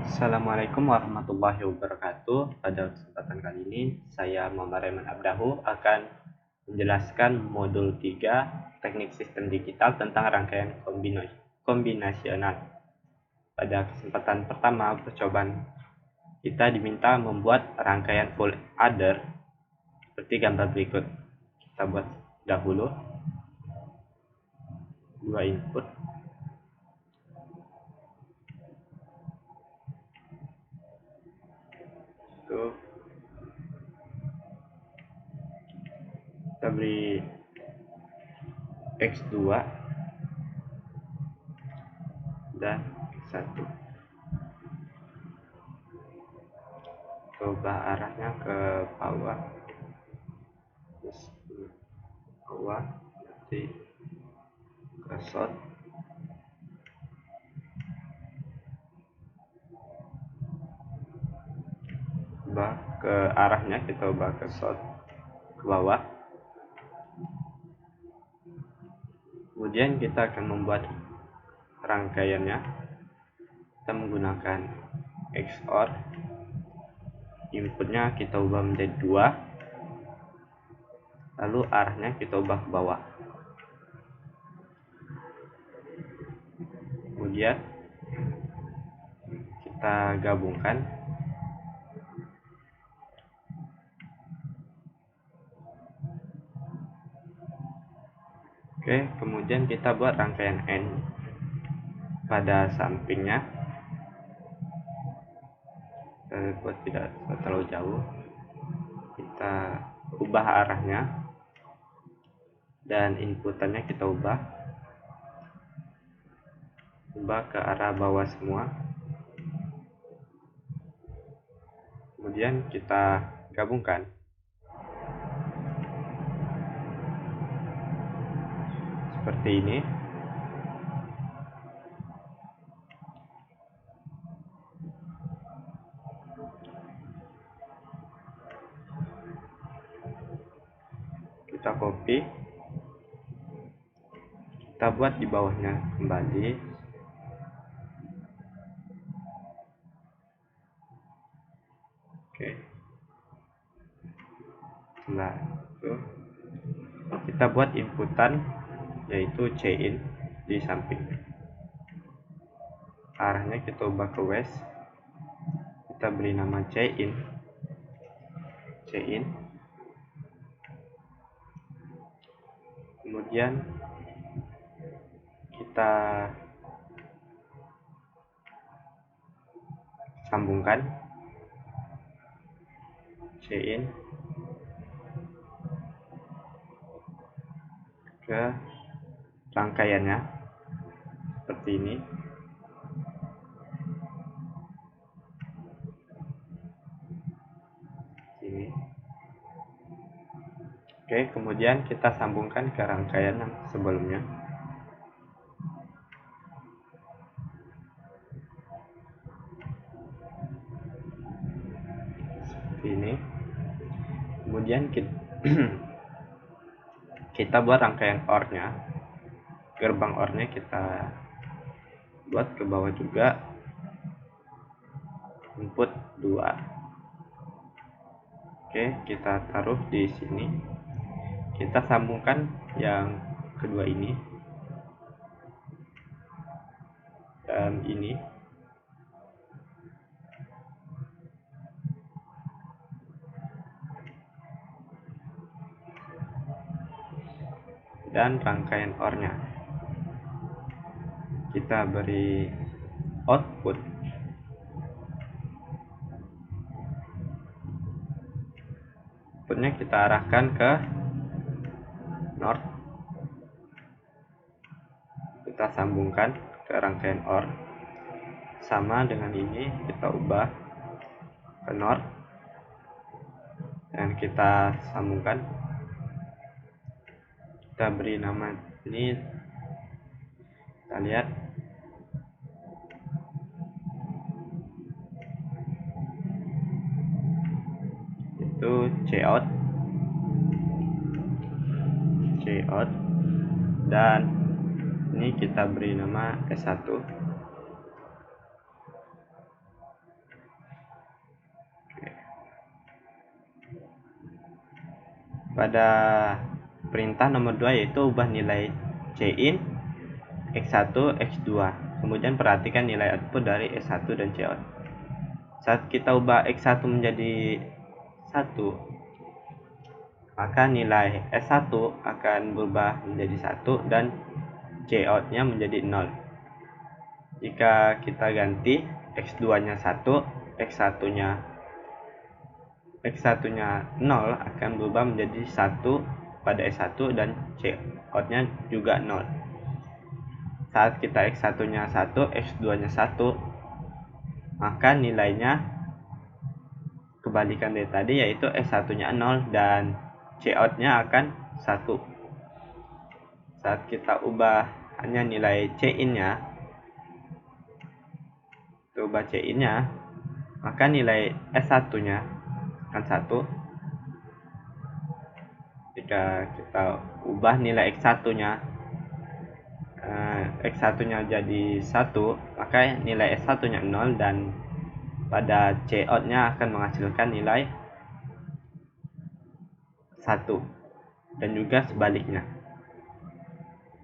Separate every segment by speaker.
Speaker 1: Assalamualaikum warahmatullahi wabarakatuh. Pada kesempatan kali ini, saya Muhammad Rayman Abdahu akan menjelaskan modul 3 Teknik Sistem Digital tentang rangkaian kombinasional. Pada kesempatan pertama percobaan, kita diminta membuat rangkaian full adder seperti gambar berikut. Kita buat dahulu 2 input. Kita beri X2 dan X1. Coba arahnya ke bawah, terus bawah, nanti ke short, ubah ke arahnya, kita ubah ke short ke bawah. Kemudian kita akan membuat rangkaiannya. Kita menggunakan XOR, inputnya kita ubah menjadi 2, lalu arahnya kita ubah ke bawah. Kemudian kita gabungkan. Oke, kemudian kita buat rangkaian N pada sampingnya. Kita buat tidak terlalu jauh. Kita ubah arahnya dan inputannya kita ubah ke arah bawah semua. Kemudian kita gabungkan. Seperti ini. Kita copy, kita buat di bawahnya kembali. Oke, nah itu kita buat inputan yaitu Cin di samping. Arahnya kita ubah ke west, kita beri nama Cin. Kemudian kita sambungkan Cin ke rangkaiannya seperti ini. Oke, kemudian kita sambungkan ke rangkaian yang sebelumnya. Seperti ini. Kemudian kita buat rangkaian OR-nya. Gerbang OR-nya kita buat ke bawah juga. Input 2. Oke, kita taruh di sini. Kita sambungkan yang kedua ini dan ini. Dan rangkaian OR-nya kita beri output. Outputnya kita arahkan ke north. Kita sambungkan ke rangkaian OR. Sama dengan ini, kita ubah ke north dan kita sambungkan. Kita beri nama ini, kita lihat itu Cout, dan ini kita beri nama S1. pada perintah nomor 2 yaitu ubah nilai Cin X1 X2. Kemudian perhatikan nilai output dari S1 dan Cout. Saat kita ubah X1 menjadi 1, maka nilai S1 akan berubah menjadi 1 dan Cout-nya menjadi 0. Jika kita ganti X2-nya 1, X1-nya 0 akan berubah menjadi 1 pada S1 dan Cout-nya juga 0. Saat kita X1-nya 1, X2-nya 1, maka nilainya kebalikan dari tadi, yaitu S1-nya 0 dan Cout-nya akan 1. Saat kita ubah hanya nilai Cin-nya, maka nilai S1-nya akan 1. Jika kita ubah nilai X1-nya jadi 1, maka nilai S1-nya 0 dan pada Cout-nya akan menghasilkan nilai 1, dan juga sebaliknya.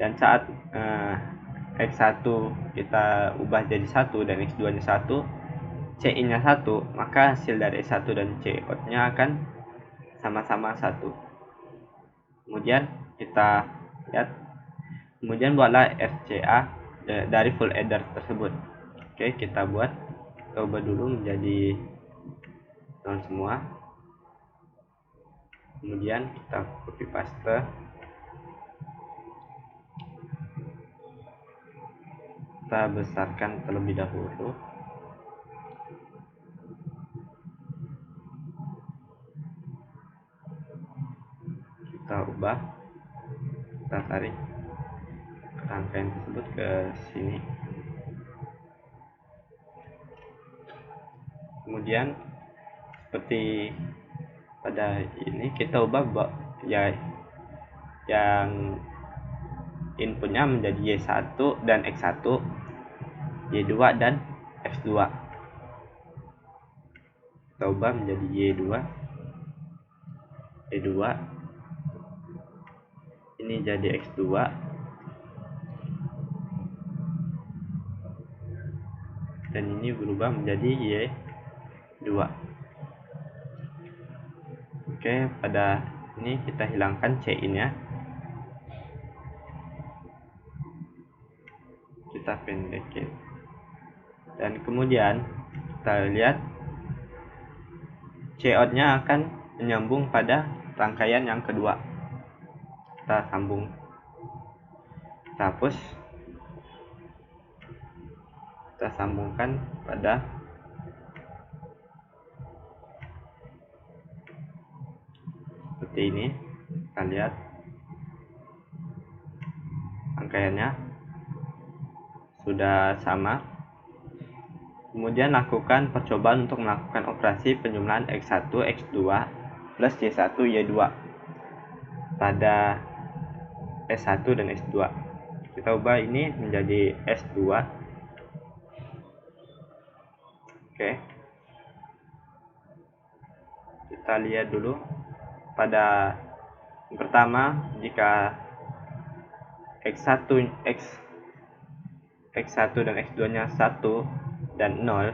Speaker 1: Dan saat X1 kita ubah jadi 1 dan X2-nya 1, Cin-nya 1, maka hasil dari S1 dan Cout-nya akan sama-sama 1. Kemudian kita lihat, kemudian buatlah RCA dari full adder tersebut. Oke, kita ubah dulu menjadi 0 semua. Kemudian kita copy paste. Kita besarkan terlebih dahulu. Kita ubah, kita tarik rangkaian tersebut ke sini. Kemudian seperti pada ini kita ubah ya, yang inputnya menjadi Y1 dan X1, Y2 dan X2. Kita ubah menjadi Y2, ini jadi X2, dan ini berubah menjadi Y2. Oke, pada ini kita hilangkan Cin-nya, kita pendekin, dan kemudian kita lihat Cout-nya akan menyambung pada rangkaian yang kedua. Kita sambung, kita hapus, kita sambungkan pada seperti ini. Kita lihat rangkaiannya sudah sama. Kemudian lakukan percobaan untuk melakukan operasi penjumlahan X1, X2 plus Y1, Y2 pada S1 dan S2. Kita ubah ini menjadi S2. Oke, kita lihat dulu pada yang pertama, jika X1 dan X2-nya 1 dan 0,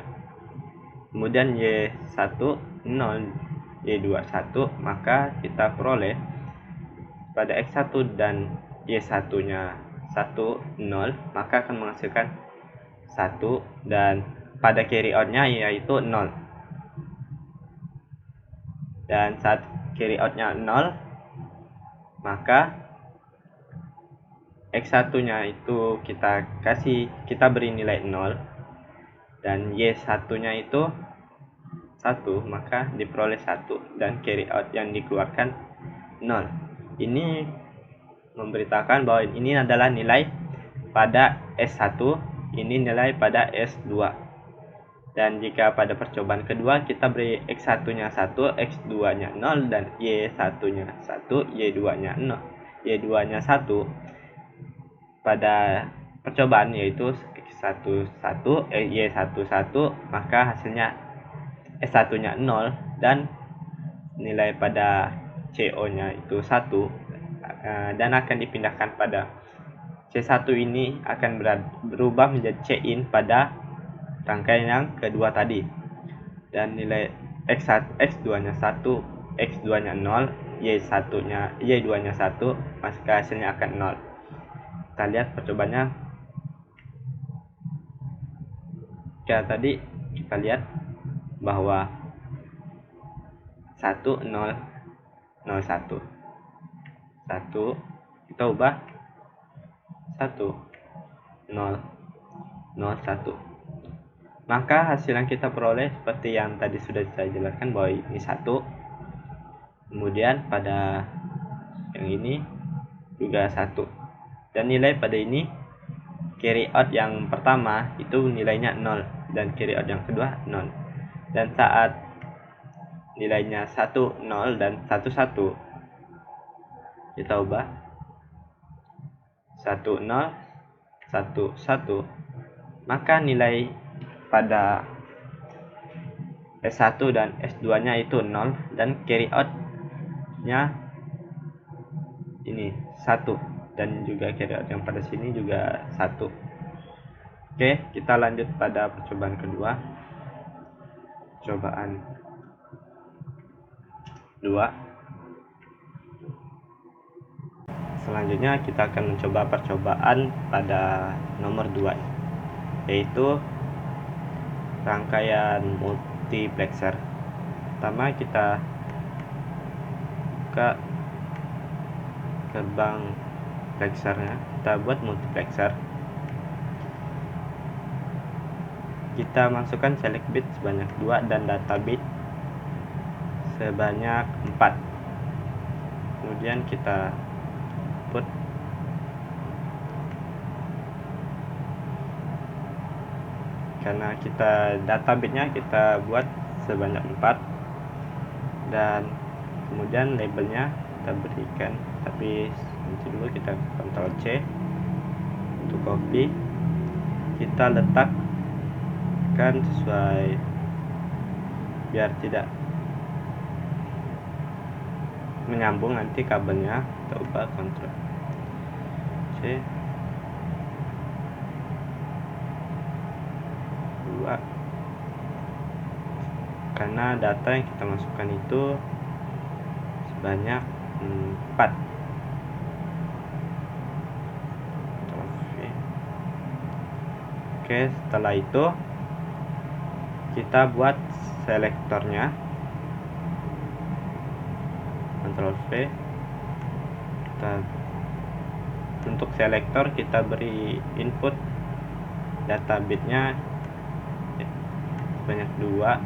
Speaker 1: kemudian Y1 0, Y2 1, maka kita peroleh pada X1 dan Y1-nya 1 0, maka akan menghasilkan 1, dan pada carry out-nya yaitu 0. Dan saat carry out-nya 0, maka X1-nya itu kita beri nilai 0, dan Y1-nya itu 1, maka diperoleh 1, dan carry out yang dikeluarkan 0. Ini memberitakan bahwa ini adalah nilai pada S1, ini nilai pada S2. Dan jika pada percobaan kedua kita beri X1-nya 1, X2-nya 0, dan Y1-nya 1, Y2-nya 0, Y2-nya 1 pada percobaan yaitu Y1 1, maka hasilnya S1-nya 0 dan nilai pada CO-nya itu 1 dan akan dipindahkan pada C1 ini akan berubah menjadi C-in pada rangkaian yang kedua tadi, dan nilai X2-nya 1, X2-nya 0, Y2-nya 1, maka hasilnya akan 0. Kita lihat percobaannya. Ya, tadi kita lihat bahwa 1 0 0 1 1, kita ubah 1 0 0 1, maka hasil yang kita peroleh seperti yang tadi sudah saya jelaskan bahwa ini 1, kemudian pada yang ini juga 1, dan nilai pada ini carry out yang pertama itu nilainya 0 dan carry out yang kedua 0, dan saat nilainya 1 0 dan 1 1, kita ubah 1 0 1 1, maka nilai pada S1 dan S2 nya itu 0 dan carry out nya ini 1, dan juga carry out yang pada sini juga 1. Oke, kita lanjut pada percobaan kedua. Percobaan 2. Selanjutnya kita akan mencoba percobaan pada nomor 2, yaitu rangkaian multiplexer. Pertama kita buka gerbang plexernya, kita buat multiplexer. Kita masukkan select bit sebanyak 2 dan data bit sebanyak 4. Kemudian kita put karena kita data bitnya kita buat sebanyak 4, dan kemudian labelnya kita berikan, tapi nanti dulu kita Ctrl C untuk copy, kita letakkan sesuai biar tidak menyambung nanti kabelnya. Kita ubah Ctrl C 2, karena data yang kita masukkan itu sebanyak 4. Oke, setelah itu kita buat selektornya, Ctrl V. Untuk selektor kita beri input data bitnya sebanyak 2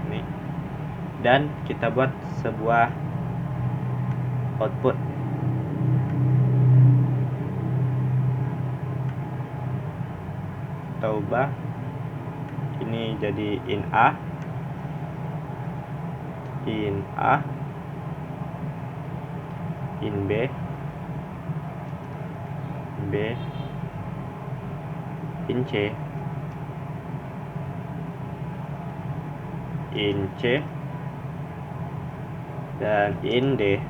Speaker 1: ini, dan kita buat sebuah output. Kita ubah ini jadi in A, in B, in C, in C, dan in D.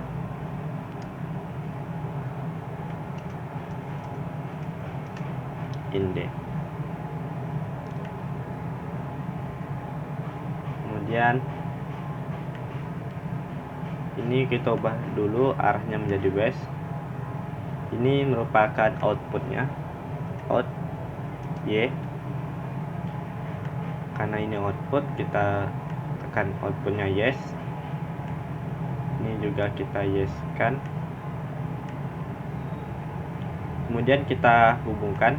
Speaker 1: Kemudian ini kita ubah dulu arahnya menjadi west. Ini merupakan outputnya, out Y. Karena ini output, kita tekan outputnya yes. Ini juga kita yes kan. Kemudian kita hubungkan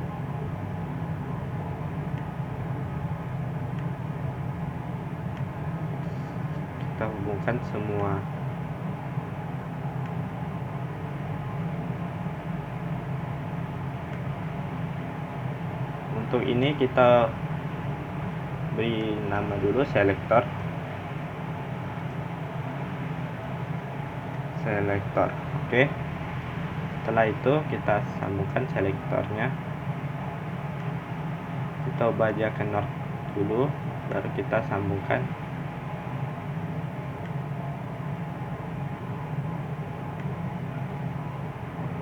Speaker 1: semua. Untuk ini kita beri nama dulu selektor. Oke. Setelah itu kita sambungkan selektornya. Kita ubah aja ke north dulu, baru kita sambungkan.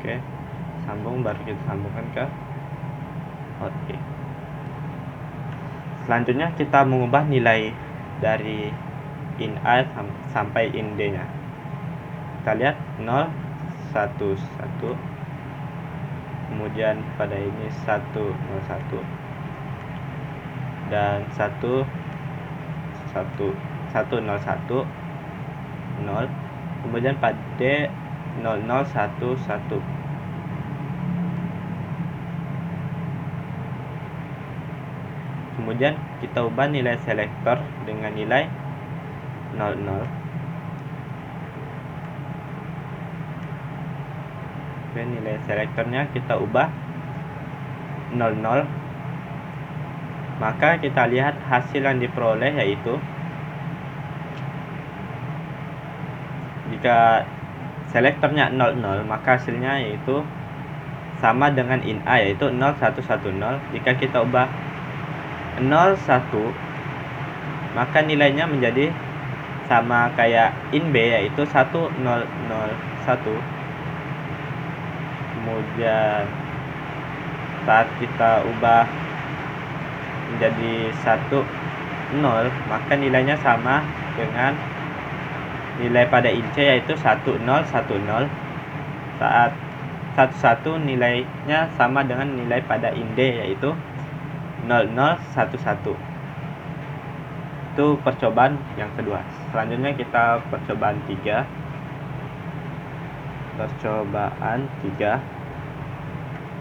Speaker 1: Oke, sambung, baru kita sambungkan ke oke. Selanjutnya kita mengubah nilai dari in A sampai in D nya. Kita lihat 0 1 1, kemudian pada ini 1 0 1 dan 1 1 1 0 1 0, kemudian pada D 0 0 1 1. Kemudian kita ubah nilai selektor dengan nilai 0 0. Oke, nilai selektornya kita ubah 0 0. Maka kita lihat hasil yang diperoleh, yaitu jika selektornya 0 0, maka hasilnya yaitu sama dengan in A, yaitu 0 1 1 0. Jika kita ubah 0 1, maka nilainya menjadi sama kayak in B, yaitu 1 0 0 1. Kemudian saat kita ubah menjadi 1 0, maka nilainya sama dengan nilai pada in C, yaitu 1 0 1 0. Saat 1 1, nilainya sama dengan nilai pada in D, yaitu 0 0 1 1. Itu percobaan yang kedua. Selanjutnya kita percobaan 3.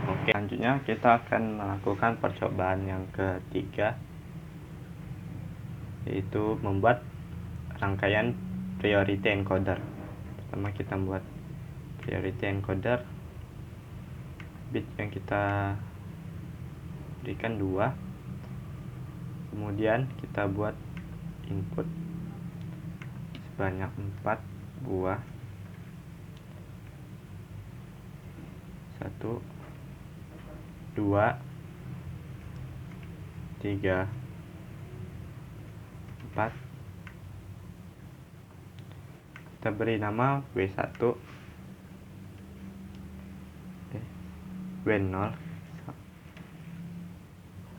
Speaker 1: Oke, selanjutnya kita akan melakukan percobaan yang ketiga, yaitu membuat rangkaian priority encoder. Pertama kita buat priority encoder. Bit yang kita berikan 2. Kemudian kita buat input sebanyak 4 buah. 1 2 3 4. Kita beri nama W1, W0,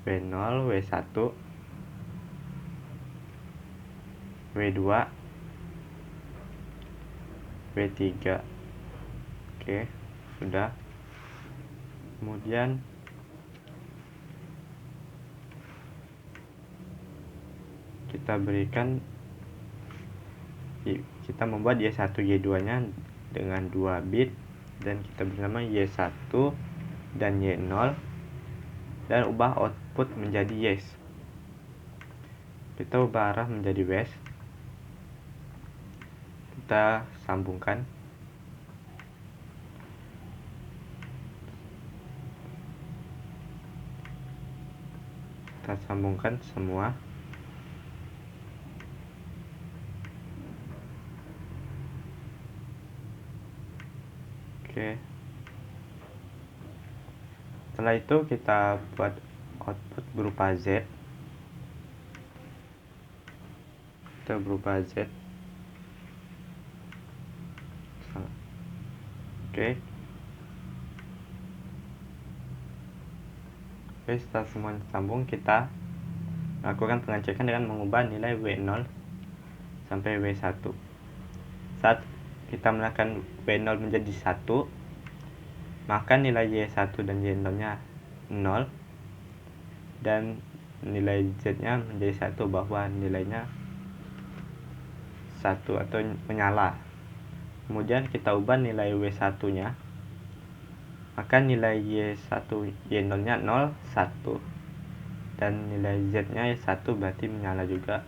Speaker 1: W1, W2, W3. Oke, sudah. Kemudian kita berikan, kita membuat Y1 Y2 nya dengan 2 bit, dan kita beri nama Y1 dan Y0, dan ubah output menjadi yes. Kita ubah arah menjadi west. Kita sambungkan. Kita sambungkan semua. Oke. Setelah itu kita buat output berupa Z. Kita berupa Z. Oke. Setelah semua sambung, kita lakukan pengecekan dengan mengubah nilai W0 sampai W1. Saat kita menekan W0 menjadi 1, maka nilai Y1 dan Y0 nya 0, dan nilai Z nya menjadi 1, bahwa nilainya 1 atau menyala. Kemudian kita ubah nilai W1 nya, maka nilai Y1 Y0 nya 0 1, dan nilai Z nya 1 berarti menyala juga.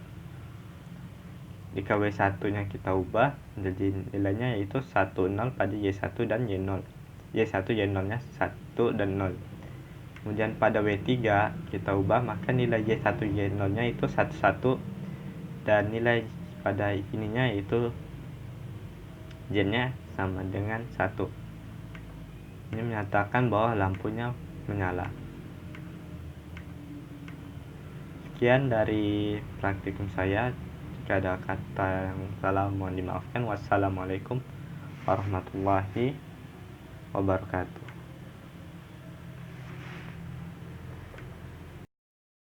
Speaker 1: Jika W1 nya kita ubah menjadi nilainya yaitu 1 0 pada Y1 dan Y0. Y1 Y0 nya 1 dan 0. Kemudian pada W3 kita ubah, maka nilai Y1 Y0 nya itu 1 1, dan nilai pada ininya yaitu Z nya sama dengan 1. Ini menyatakan bahwa lampunya menyala. Sekian dari praktikum saya. Jika ada kata yang salah mohon dimaafkan. Wassalamualaikum warahmatullahi wabarakatuh.